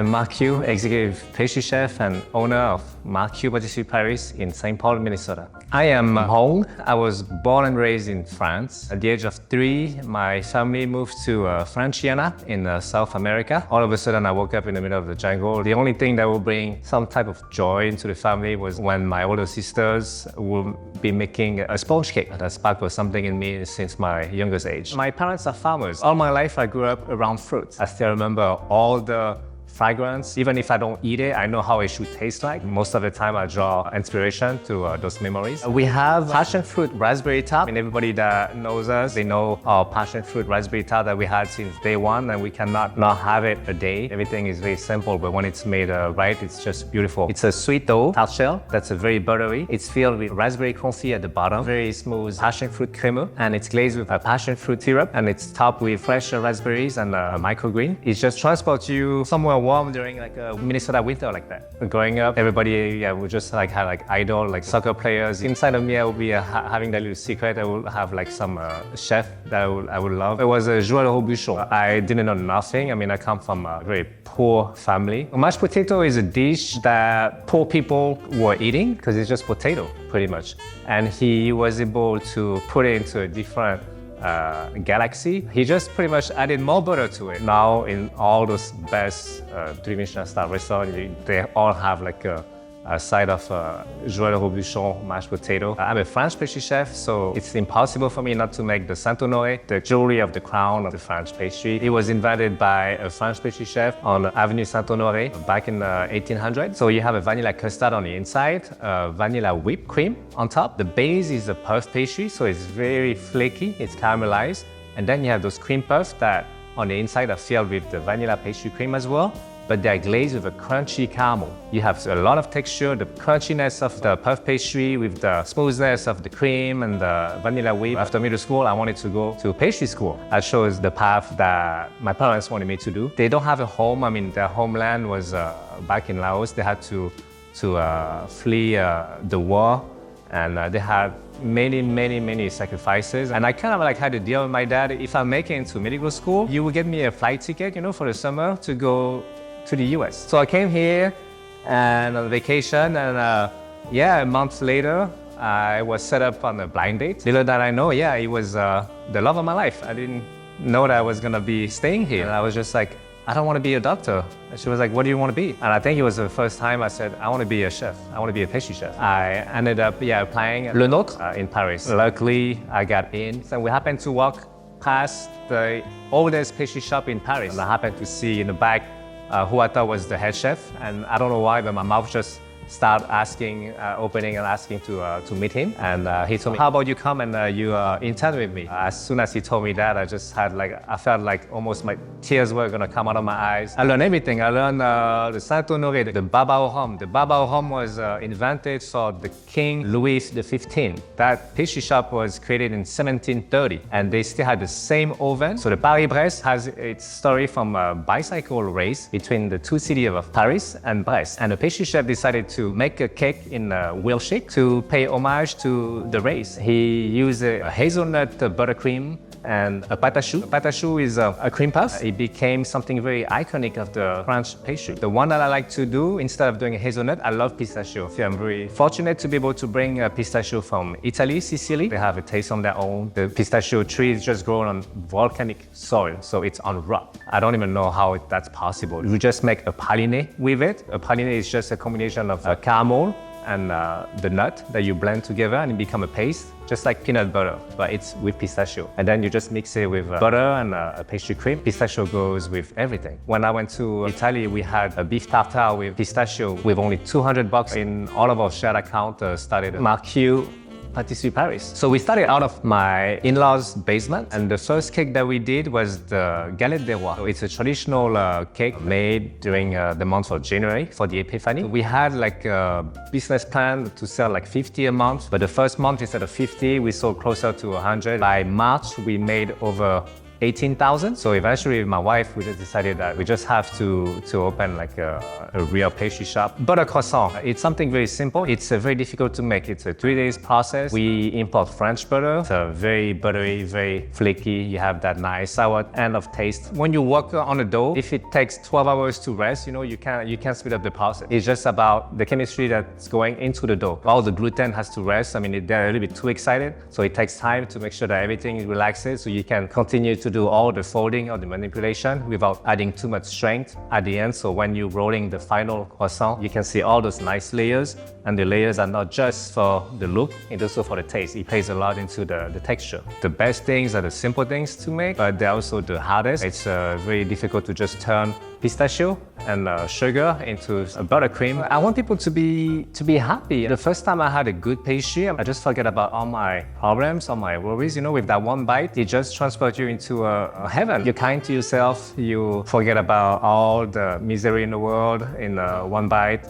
I'm Marc Heu, executive pastry chef and owner of Marc Heu Patisserie Paris in St. Paul, Minnesota. I am Hong. I was born and raised in France. At the age of 3, my family moved to French Guiana in South America. All of a sudden, I woke up in the middle of the jungle. The only thing that would bring some type of joy into the family was when my older sisters would be making a sponge cake. That sparked something in me since my youngest age. My parents are farmers. All my life, I grew up around fruits. I still remember all the fragrance. Even if I don't eat it, I know how it should taste like. Most of the time, I draw inspiration to those memories. We have passion fruit raspberry tart. And everybody that knows us, they know our passion fruit raspberry tart that we had since day one, and we cannot not have it a day. Everything is very simple, but when it's made right, it's just beautiful. It's a sweet dough tart shell that's very buttery. It's filled with raspberry confit at the bottom, very smooth passion fruit crema, and it's glazed with a passion fruit syrup, and it's topped with fresh raspberries and microgreen. It just transports you somewhere warm during like a Minnesota winter like that. Growing up, everybody would just like have like idol, like soccer players. Inside of me, I would be having that little secret. I would have like some chef that I would love. It was Joël Robuchon. I didn't know nothing. I mean, I come from a very poor family. Mashed potato is a dish that poor people were eating because it's just potato, pretty much. And he was able to put it into a different galaxy. He just pretty much added more butter to it. Now in all those best 3-Michelin star restaurants, they all have like a side of Joël Robuchon mashed potato. I'm a French pastry chef, so it's impossible for me not to make the Saint Honoré, the jewelry of the crown of the French pastry. It was invented by a French pastry chef on Avenue Saint Honoré back in 1800. So you have a vanilla custard on the inside, vanilla whipped cream on top. The base is a puff pastry, so it's very flaky, it's caramelized. And then you have those cream puffs that on the inside are filled with the vanilla pastry cream as well, but they're glazed with a crunchy caramel. You have a lot of texture, the crunchiness of the puff pastry with the smoothness of the cream and the vanilla whip. After middle school, I wanted to go to pastry school. I chose the path that my parents wanted me to do. They don't have a home. I mean, their homeland was back in Laos. They had to flee the war, and they had many sacrifices. And I kind of like had a deal with my dad. If I make it into medical school, you will get me a flight ticket, for the summer to go to the US. So I came here and on vacation, and a month later, I was set up on a blind date. Little did I know, it was the love of my life. I didn't know that I was gonna be staying here. And I was just like, I don't want to be a doctor. And she was like, what do you want to be? And I think it was the first time I said, I want to be a chef. I want to be a pastry chef. I ended up applying Le Norte in Paris. Luckily, I got in. And we happened to walk past the oldest pastry shop in Paris. And I happened to see in the back who I thought was the head chef. And I don't know why, but my mouth just started opening and asking to meet him. And he told me, how about you come and you intern with me? As soon as he told me that, I felt like almost my tears were gonna come out of my eyes. I learned everything. I learned the Saint Honoré, the baba au rhum. The baba au rhum was invented for the King Louis XV. That pastry shop was created in 1730, and they still had the same oven. So the Paris-Brest has its story from a bicycle race between the two cities of Paris and Brest. And the pastry chef decided to make a cake in a wheelshake to pay homage to the race. He used a hazelnut buttercream and a pistachio. Pistachio is a cream puff. It became something very iconic of the French pastry. The one that I like to do, instead of doing a hazelnut, I love pistachio. I'm very fortunate to be able to bring a pistachio from Italy, Sicily. They have a taste on their own. The pistachio tree is just grown on volcanic soil, so it's on rock. I don't even know how that's possible. You just make a praline with it. A praline is just a combination of caramel and the nut that you blend together, and it becomes a paste, just like peanut butter, but it's with pistachio. And then you just mix it with butter and a pastry cream. Pistachio goes with everything. When I went to Italy, we had a beef tartare with pistachio with only $200 in all of our shared account started Marc Heu Patisserie Paris. So we started out of my in-laws' basement, and the first cake that we did was the galette des rois. So it's a traditional cake made during the month of January for the Epiphany. We had like a business plan to sell like 50 a month, but the first month instead of 50, we sold closer to 100. By March, we made over 18,000. So eventually with my wife, we just decided that we just have to open like a real pastry shop. Butter croissant, it's something very simple. It's very difficult to make. It's a 3 days process. We import French butter. It's very buttery, very flaky. You have that nice sour end of taste. When you work on a dough, if it takes 12 hours to rest, you can't speed up the process. It's just about the chemistry that's going into the dough. All the gluten has to rest. I mean, they're a little bit too excited. So it takes time to make sure that everything relaxes so you can continue to do all the folding or the manipulation without adding too much strength at the end. So when you're rolling the final croissant, you can see all those nice layers. And the layers are not just for the look, it's also for the taste. It plays a lot into the texture. The best things are the simple things to make, but they're also the hardest. It's very difficult to just turn pistachio and sugar into a buttercream. I want people to be happy. The first time I had a good pastry, I just forget about all my problems, all my worries. With that one bite, it just transports you into a heaven. You're kind to yourself. You forget about all the misery in the world in one bite.